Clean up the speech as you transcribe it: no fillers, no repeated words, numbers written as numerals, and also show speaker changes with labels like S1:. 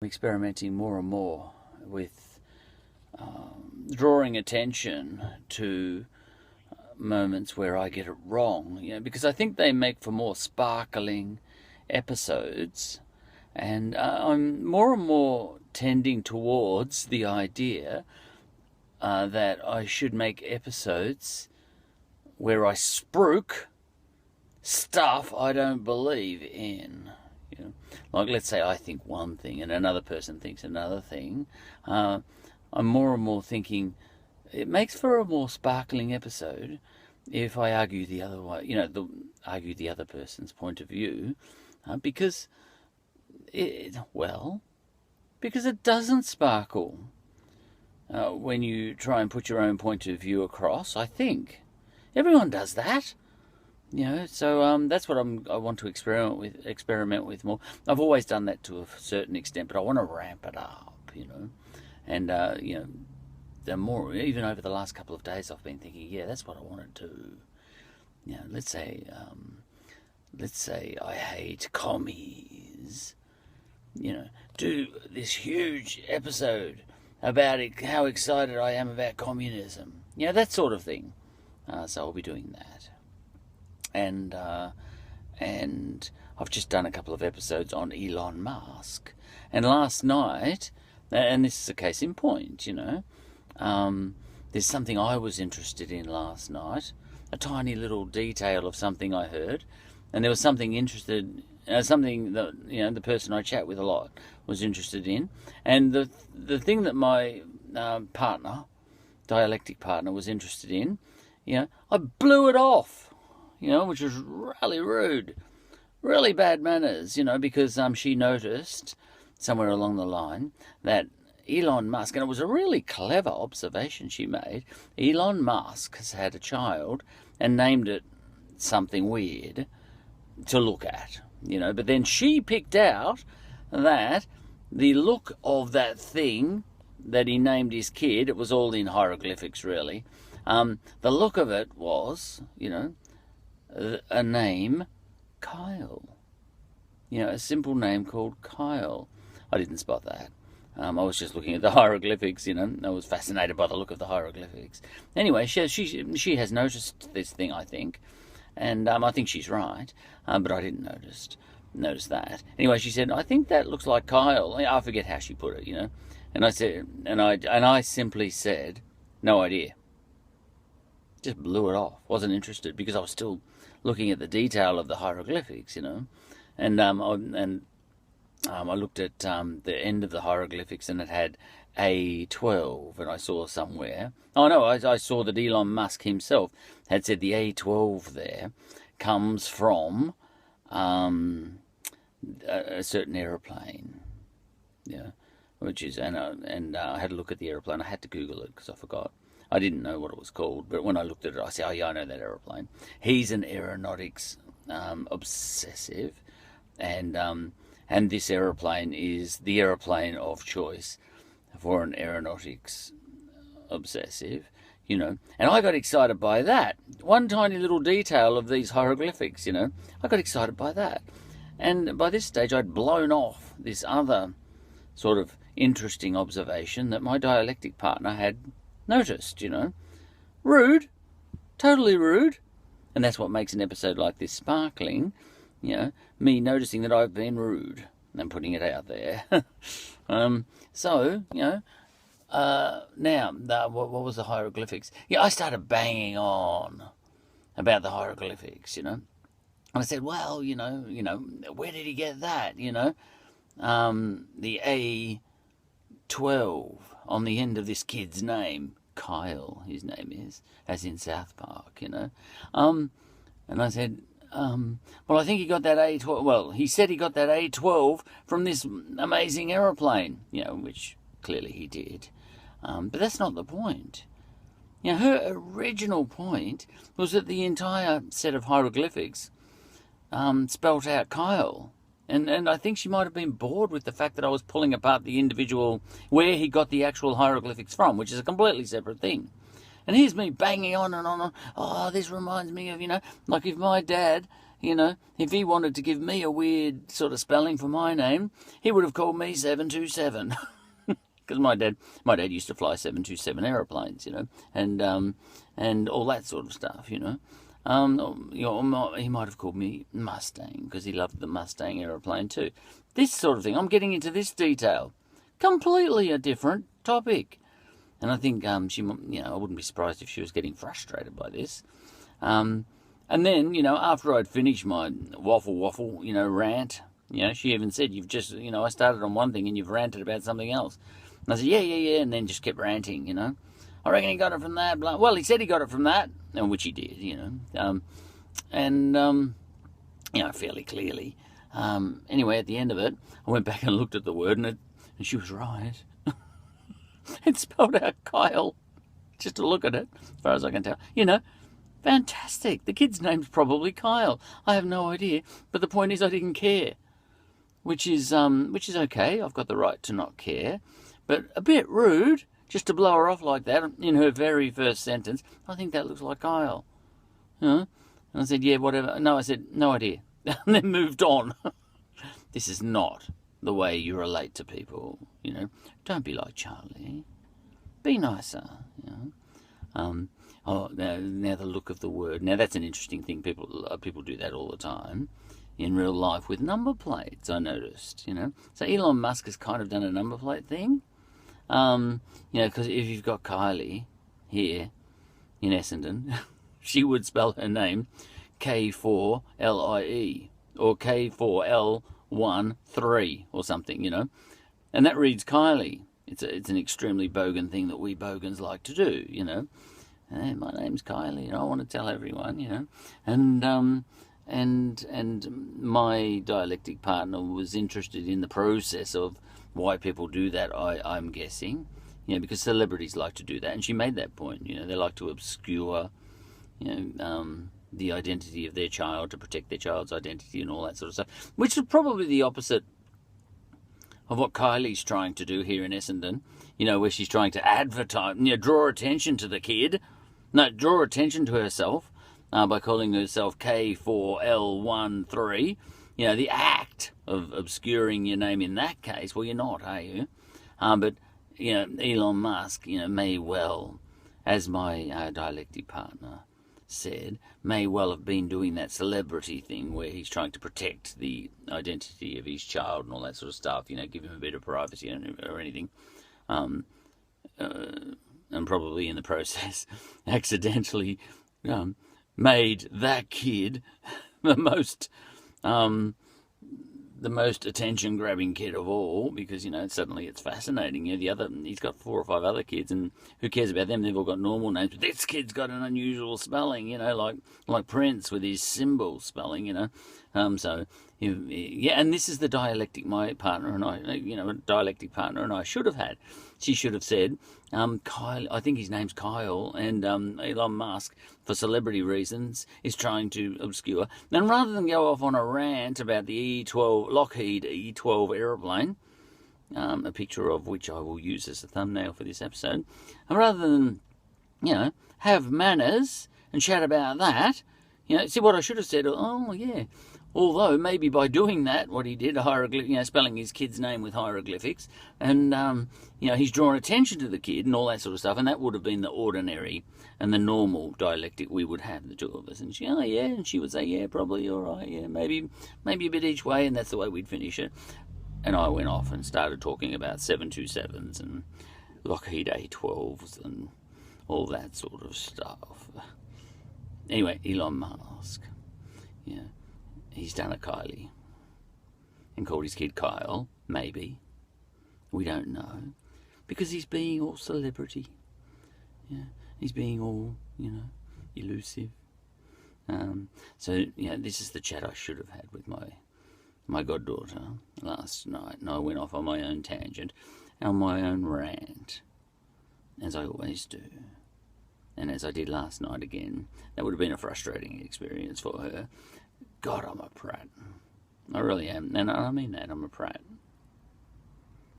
S1: experimenting more and more with drawing attention to moments where I get it wrong, because I think they make for more sparkling episodes, and I'm more and more tending towards the idea that I should make episodes where I spruik stuff I don't believe in. Like, let's say I think one thing and another person thinks another thing. I'm more and more thinking it makes for a more sparkling episode if I argue the other way, argue the other person's point of view, because it doesn't sparkle when you try and put your own point of view across. I think everyone does that. So that's what I want to experiment with more. I've always done that to a certain extent, but I want to ramp it up, and the more, even over the last couple of days, I've been thinking, that's what I want to do. Let's say I hate commies. Do this huge episode about how excited I am about communism. That sort of thing. So I'll be doing that. And I've just done a couple of episodes on Elon Musk. And last night, and this is a case in point, there's something I was interested in last night, a tiny little detail of something I heard, and there was something something that the person I chat with a lot was interested in, and the thing that my dialectic partner was interested in, I blew it off. Which was really rude, really bad manners, because she noticed somewhere along the line that Elon Musk, and it was a really clever observation she made, Elon Musk has had a child and named it something weird to look at, but then she picked out that the look of that thing that he named his kid, it was all in hieroglyphics really, the look of it was, a name, Kyle. A simple name called Kyle. I didn't spot that. I was just looking at the hieroglyphics, I was fascinated by the look of the hieroglyphics. Anyway, she has noticed this thing, I think, and I think she's right, but I didn't notice that. Anyway, she said, I think that looks like Kyle. I forget how she put it, and I said, and I simply said, no idea. Just blew it off. Wasn't interested because I was still looking at the detail of the hieroglyphics, and I looked at the end of the hieroglyphics, and it had A12, and I saw somewhere. Oh no, I saw that Elon Musk himself had said the A12 there comes from a certain aeroplane, which is, and I had a look at the aeroplane. I had to Google it because I forgot. I didn't know what it was called, but when I looked at it, I said, oh yeah, I know that aeroplane. He's an aeronautics obsessive, and this aeroplane is the aeroplane of choice for an aeronautics obsessive, and I got excited by that. One tiny little detail of these hieroglyphics, I got excited by that. And by this stage, I'd blown off this other sort of interesting observation that my dialectic partner had noticed, rude, totally rude, and that's what makes an episode like this sparkling, me noticing that I've been rude and putting it out there. Now, what was the hieroglyphics? I started banging on about the hieroglyphics, and I said, well, where did he get that, the A12 on the end of this kid's name, Kyle, his name is, as in South Park, and I said, well, I think he got that A12, well, he said he got that A12 from this amazing aeroplane, which clearly he did, but that's not the point. Her original point was that the entire set of hieroglyphics spelt out Kyle. And I think she might have been bored with the fact that I was pulling apart the individual, where he got the actual hieroglyphics from, which is a completely separate thing. And here's me banging on and on. Oh, this reminds me of, like if my dad You know, if he wanted to give me a weird sort of spelling for my name, he would have called me 727. Because my dad used to fly 727 aeroplanes, you know, and all that sort of stuff, you know. He might have called me Mustang because he loved the Mustang aeroplane too. This sort of thing. I'm getting into this detail. Completely a different topic. And I think she, you know, I wouldn't be surprised if she was getting frustrated by this. And then, you know, after I'd finished my waffle, you know, rant, you know, she even said, you've just, you know, I started on one thing and you've ranted about something else. And I said, yeah, and then just kept ranting, you know. I reckon he got it from that. Blah. Well, he said he got it from that, and which he did, you know. You know, fairly clearly. Anyway, at the end of it, I went back and looked at the word, and she was right. It spelled out Kyle, just to look at it, as far as I can tell. You know, fantastic. The kid's name's probably Kyle. I have no idea, but the point is I didn't care, which is okay. I've got the right to not care, but a bit rude just to blow her off like that in her very first sentence. I think that looks like Kyle. You know? And I said, yeah, whatever. No, I said, no idea. And then moved on. This is not the way you relate to people, you know. Don't be like Charlie. Be nicer, you know. Now the look of the word. Now that's an interesting thing. People do that all the time in real life with number plates, I noticed, you know. So Elon Musk has kind of done a number plate thing. You know, because if you've got Kylie here in Essendon, she would spell her name K4LIE or K4L13 or something, you know, and that reads Kylie. It's an extremely bogan thing that we bogans like to do, you know. Hey, my name's Kylie, and I want to tell everyone, you know, and my dialectic partner was interested in the process of why people do that, I'm guessing, you know, because celebrities like to do that, and she made that point, you know, they like to obscure, you know, the identity of their child to protect their child's identity and all that sort of stuff, which is probably the opposite of what Kylie's trying to do here in Essendon, you know, where she's trying to advertise, you know, draw attention to the kid, draw attention to herself by calling herself K4L13. You know, the act of obscuring your name in that case, well, you're not, are you? But, you know, Elon Musk, you know, may well, as my dialectic partner said, may well have been doing that celebrity thing where he's trying to protect the identity of his child and all that sort of stuff, you know, give him a bit of privacy or anything. And probably in the process accidentally made that kid the most attention-grabbing kid of all, because, you know, suddenly it's fascinating. You know, he's got 4 or 5 other kids, and who cares about them? They've all got normal names, but this kid's got an unusual spelling, you know, like Prince with his symbol spelling, you know. So, yeah, and this is the dialectic my partner and I, you know, a dialectic partner and I should have had. She should have said, Kyle, I think his name's Kyle, and Elon Musk, for celebrity reasons, is trying to obscure. And rather than go off on a rant about the Lockheed E-12 aeroplane, a picture of which I will use as a thumbnail for this episode, and rather than, you know, have manners and chat about that, you know, see what I should have said, oh, yeah. Although, maybe by doing that, what he did, you know, spelling his kid's name with hieroglyphics, and, you know, he's drawn attention to the kid and all that sort of stuff, and that would have been the ordinary and the normal dialectic we would have, the two of us. And she, oh, yeah, and she would say, yeah, probably, all right, yeah, maybe a bit each way, and that's the way we'd finish it. And I went off and started talking about 727s and Lockheed A-12s and all that sort of stuff. Anyway, Elon Musk, yeah. He's done a Kylie and called his kid Kyle, maybe. We don't know. Because he's being all celebrity. Yeah, he's being all, you know, elusive. So, you know, this is the chat I should have had with my goddaughter last night. And I went off on my own tangent, on my own rant, as I always do. And as I did last night again, that would have been a frustrating experience for her. God, I'm a prat. I really am. And I mean that, I'm a prat.